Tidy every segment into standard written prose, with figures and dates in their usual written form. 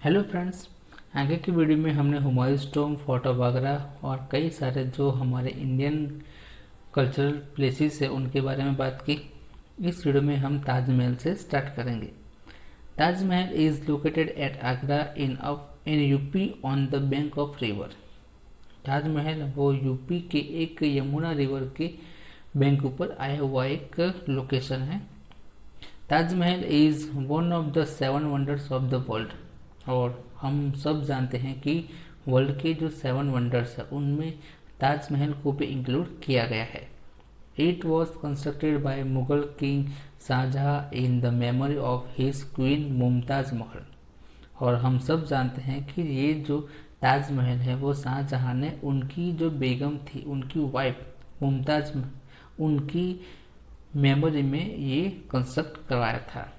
Hello friends, आगे की video में हमने Humayun tomb, fort of Agra और कई सारे जो हमारे इंडियन कल्चरल प्लेसेस है उनके बारे में बात की। इस वीडियो में हम ताजमहल से स्टार्ट करेंगे। Taj Mahal is located at Agra in UP on the bank of river. Taj Mahal वो यूपी के एक यमुना रिवर के बैंक ऊपर आया हुआ एक लोकेशन है। Taj Mahal is one of the seven wonders of the world. और हम सब जानते हैं कि वर्ल्ड के जो सेवन वंडर्स है उनमें ताजमहल को भी इंक्लूड किया गया है। It was constructed by Mughal king Shah Jahan in the memory of his queen Mumtaz Mahal. और हम सब जानते हैं कि ये जो ताजमहल है वो शाहजहां ने उनकी जो बेगम थी, उनकी वाइफ मुमताज, उनकी मेमोरी में ये कंस्ट्रक्ट करवाया था।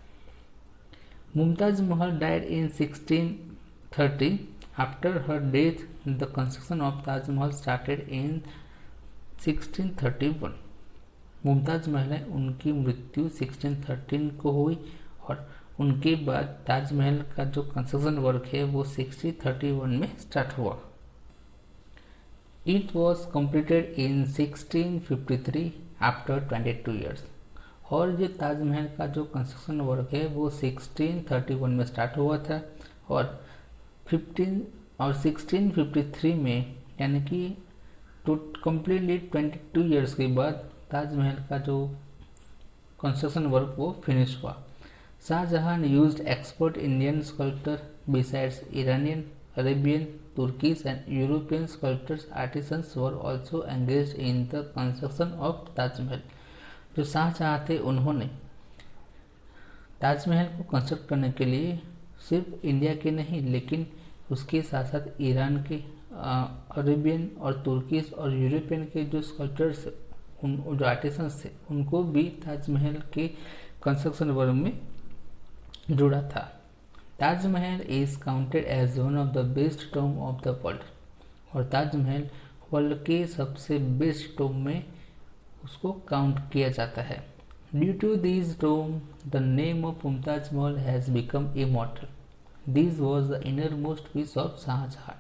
Mumtaz Mahal died in 1630. After her death, the construction of Taj Mahal started in 1631. Mumtaz Mahal है उनकी मृत्यु 1613 को हुई और उनके बाद ताजमहल का जो कंस्ट्रक्शन वर्क है वो 1631 में स्टार्ट हुआ। It was completed in 1653 after 22 years. और जो ताजमहल का जो कंस्ट्रक्शन वर्क है वो 1631 में स्टार्ट हुआ था और 1653 में, यानी कि कम्प्लीटली 22 इयर्स के बाद ताजमहल का जो कंस्ट्रक्शन वर्क वो फिनिश हुआ। Shahjahan used expert Indian sculptor besides Iranian, Arabian, Turkish and European sculptors artisans were also engaged in the construction of Taj Mahal. जो शाहजहां थे उन्होंने ताजमहल को कंस्ट्रक्ट करने के लिए सिर्फ इंडिया के नहीं लेकिन उसके साथ साथ ईरान के, अरेबियन और तुर्कीज और यूरोपियन के जो स्कल्पचर्स, उन जो आर्टिसंस थे उनको भी ताजमहल के कंस्ट्रक्शन वर्क में जुड़ा था। Taj Mahal is counted as one of the best tomb of the world. और ताजमहल वर्ल्ड के सबसे बेस्ट टॉम्ब में उसको काउंट किया जाता है। Due to this tomb the name of Mumtaz Mahal has become immortal. This was the inner most wish of Shahjahan.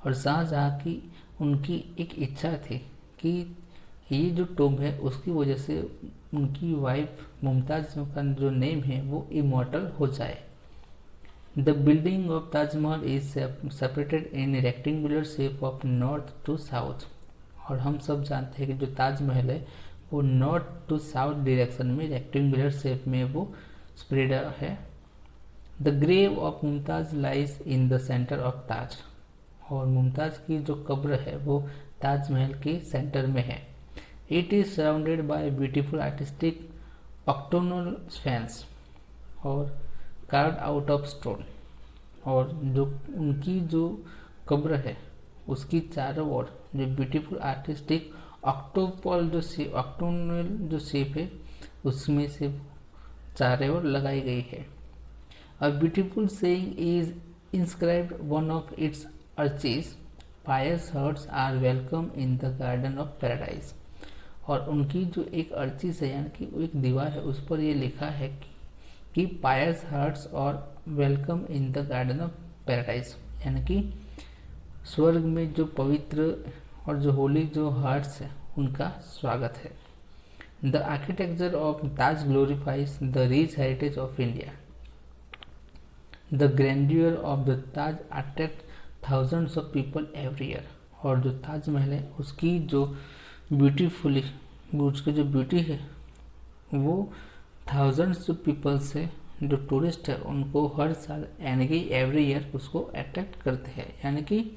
और शाहजहां की उनकी एक इच्छा थी कि ये जो टॉम्ब है उसकी वजह से उनकी वाइफ मुमताज का जो नेम है वो इमॉर्टल हो जाए। The building of Taj Mahal is separated in rectangular shape of north to south. और हम सब जानते हैं कि जो ताजमहल है वो नॉर्थ टू साउथ डायरेक्शन में रेक्टेंगुलर शेप में वो स्प्रेड है। The grave of Mumtaz lies in the centre of Taj. और मुमताज की जो कब्र है वो ताजमहल के सेंटर में है। It is surrounded by beautiful artistic octagonal fence और कार्ड आउट ऑफ स्टोन। और जो उनकी जो कब्र है उसकी चारों ओर जो ब्यूटीफुल आर्टिस्टिक ऑक्टोपल ऑक्टोनल जो शेप है उसमें से चारों ओर लगाई गई है। A beautiful saying is inscribed one of its arches, pious hearts are welcome in the garden of paradise. और उनकी जो एक अर्चीज है, यानी कि एक दीवार है, उस पर ये लिखा है कि पायस हार्ट्स और welcome in the garden of paradise, यानी कि स्वर्ग में जो पवित्र और जो होली जो हार्ट्स है उनका स्वागत है। The architecture of Taj glorifies the rich heritage of India. The grandeur of the Taj attract thousands of people every year. और जो ताजमहल है उसकी जो ब्यूटीफुली, उसकी जो ब्यूटी है वो थाउजेंड्स ऑफ पीपल से जो टूरिस्ट है उनको हर साल यानी कि एवरी ईयर उसको अट्रैक्ट करते हैं, यानी कि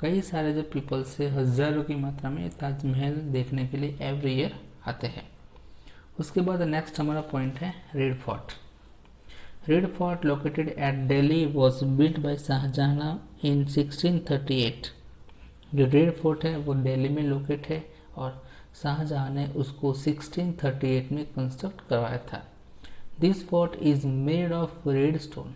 कई सारे जो पीपल से हजारों की मात्रा में ताजमहल देखने के लिए एवरी ईयर आते हैं। उसके बाद नेक्स्ट हमारा पॉइंट है red fort. Red fort located at Delhi was built by Shahjahan in 1638। जो रेड फोर्ट है वो दिल्ली में लोकेट है और शाहजहां ने उसको 1638 में कंस्ट्रक्ट करवाया था। This fort is made of red stone.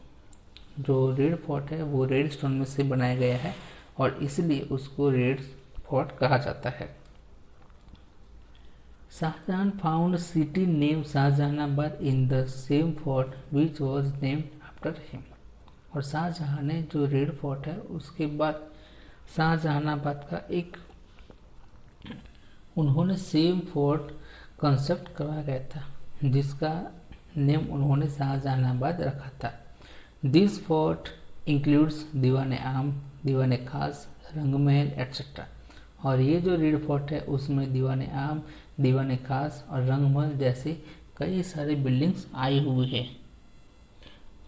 जो रेड फोर्ट है वो रेड स्टोन में से बनाया गया है और इसलिए उसको रेड फोर्ट कहा जाता है। Shah Jahan found city name Shahjahanabad in the same fort which was named after him. और शाहजहाँ ने जो रेड फोर्ट है उसके बाद शाहजहानाबाद का एक उन्होंने सेम फोर्ट कंस्ट्रक्ट करवाया गया था जिसका नेम उन्होंने शाहजहानाबाद रखा था। दिस फोर्ट इंक्लूड्स दीवान आम, दीवान खास, रंगमहल एट्सेट्रा। और ये जो रेड फोर्ट है उसमें दीवान आम, दीवान खास और रंगमहल जैसे कई सारे बिल्डिंग्स आई हुई है।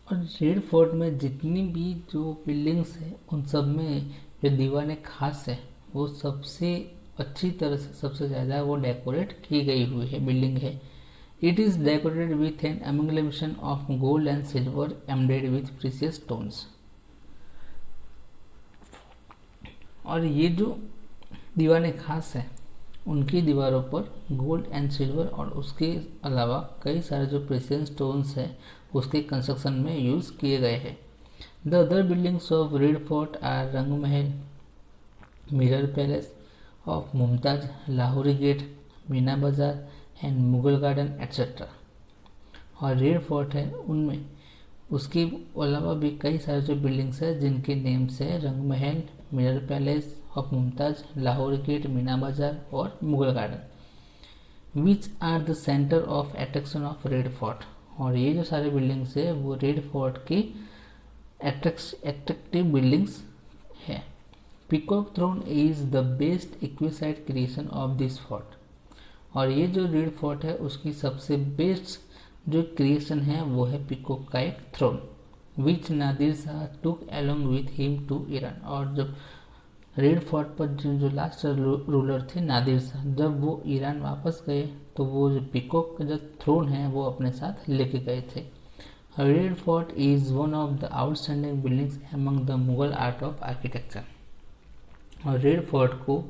और रेड फोर्ट में जितनी भी जो बिल्डिंग्स है उन सब में जो दीवान खास है वो सबसे अच्छी तरह से सबसे ज़्यादा वो डेकोरेट की गई हुई है बिल्डिंग है। It is decorated with an amalgamation of gold and silver embedded with precious stones. और ये जो दीवाने खास है उनकी दीवारों पर गोल्ड एंड सिल्वर और उसके अलावा कई सारे जो प्रीशियस स्टोन्स हैं उसके कंस्ट्रक्शन में यूज़ किए गए हैं। The other buildings of red Fort are Rang Mahal, mirror palace of Mumtaz, Lahori gate, Meena Bazaar and Mughal garden etcetera. और रेड फोर्ट है उनमें उसके अलावा भी कई सारे जो बिल्डिंग्स है जिनके नेम्स है Rang Mahal, mirror palace of Mumtaz, Lahori gate, Meena Bazaar और Mughal garden, which are the centre of attraction of red fort. और ये जो सारे बिल्डिंग्स है वो रेड फोर्ट की एट्रैक्टिव बिल्डिंग्स है। Peacock throne is the best exquisite creation of this fort. और ये जो रेड फोर्ट है उसकी सबसे बेस्ट जो क्रिएशन है वो है पीकॉक का एक throne, which Nadir Shah took along with him to Iran. और जब रेड फोर्ट पर जो लास्ट रूलर थे नादिर शाह, जब वो ईरान वापस गए तो वो जो पीकॉक का जो थ्रोन है वो अपने साथ लेके गए थे। Red fort is one of the outstanding buildings among the Mughal art of architecture. और रेड फोर्ट को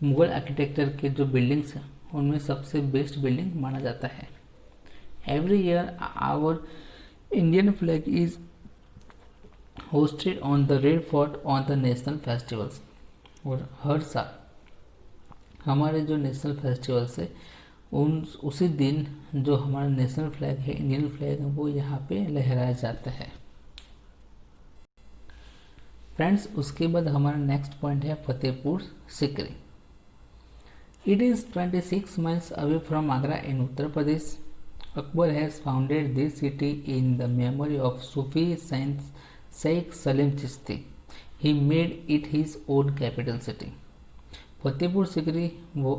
मुगल आर्किटेक्चर के जो बिल्डिंग्स हैं उनमें सबसे बेस्ट बिल्डिंग माना जाता है। Every year our Indian flag is hosted on the Red Fort on the national festivals. और हर साल हमारे जो नेशनल फेस्टिवल्स है उसी दिन जो हमारा नेशनल फ्लैग है, इंडियन फ्लैग है, वो यहाँ पे लहराया जाता है। फ्रेंड्स, उसके बाद हमारा नेक्स्ट पॉइंट है Fatehpur Sikri. It is 26 miles away from Agra in Uttar Pradesh. Akbar has founded this city in the memory of Sufi saint Sheikh Salim Chishti. He made it his own capital city. Fatehpur Sikri वो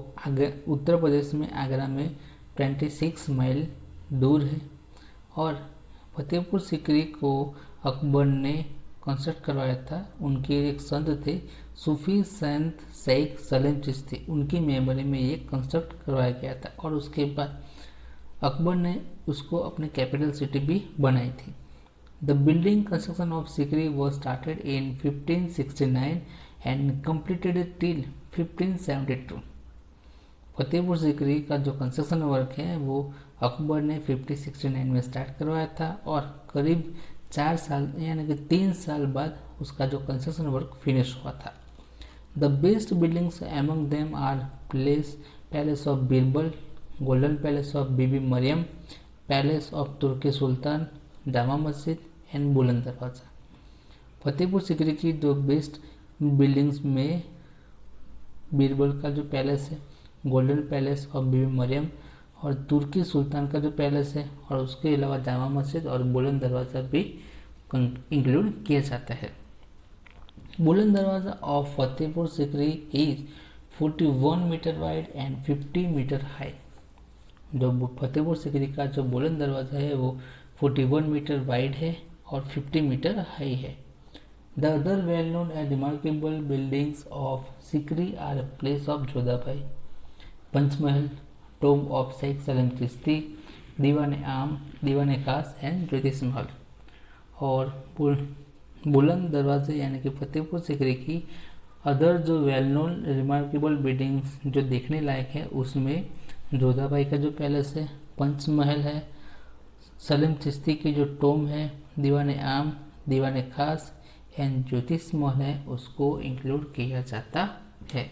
उत्तर प्रदेश में आगरा में 26 mile दूर है। और फतेहपुर सिकरी को अकबर ने construct करवाया था। उनके एक संत थे सूफी संत शेख सलीम चिश्ती, उनकी मेमोरी में ये कंस्ट्रक्ट करवाया गया था। और उसके बाद अकबर ने उसको अपनी कैपिटल सिटी भी बनाई थी। The building construction of Sikri was started in 1569 and completed till 1572। Fatehpur Sikri का जो कंस्ट्रक्शन वर्क है वो अकबर ने 1569 में स्टार्ट करवाया था और करीब 4 साल यानी कि 3 साल बाद उसका जो कंस्ट्रक्शन वर्क फिनिश हुआ था। The best buildings among them are palace of Birbal, golden palace of Bibi Mariam, palace of Turkish sultan, Jama Masjid and बुलंद दरवाज़ा। फतेहपुर सिकरी की जो बेस्ट बिल्डिंग्स में बीरबल का जो पैलेस है, golden palace of Bibi Maryam और तुर्की सुल्तान का जो पैलेस है और उसके अलावा जामा मस्जिद और बुलंद दरवाज़ा भी इंक्लूड किया जाता है। Buland Darwaza of Fatehpur Sikri is 41 metre wide and 50 metre high. जो फतेहपुर सिकरी का जो बुलंद दरवाज़ा है वो 41 मीटर वाइड है और 50 मीटर हाई है। The other well known and remarkable buildings of Sikri are place of Jodhabai, Panchmahal, tomb of Sheikh Salim Chishti, Diwan Aam, Diwan खास एंड ज्योतिष महल। और बुलंद दरवाजे यानी कि फतेहपुर सिकरी की अदर जो वेल नोन रिमार्केबल बिल्डिंग्स जो देखने लायक है उसमें जोधाबाई का जो पैलेस है, पंचमहल है, सलीम चिश्ती की जो टोम है, दीवान आम, दीवान खास एंड ज्योतिष महल है उसको इंक्लूड किया जाता है।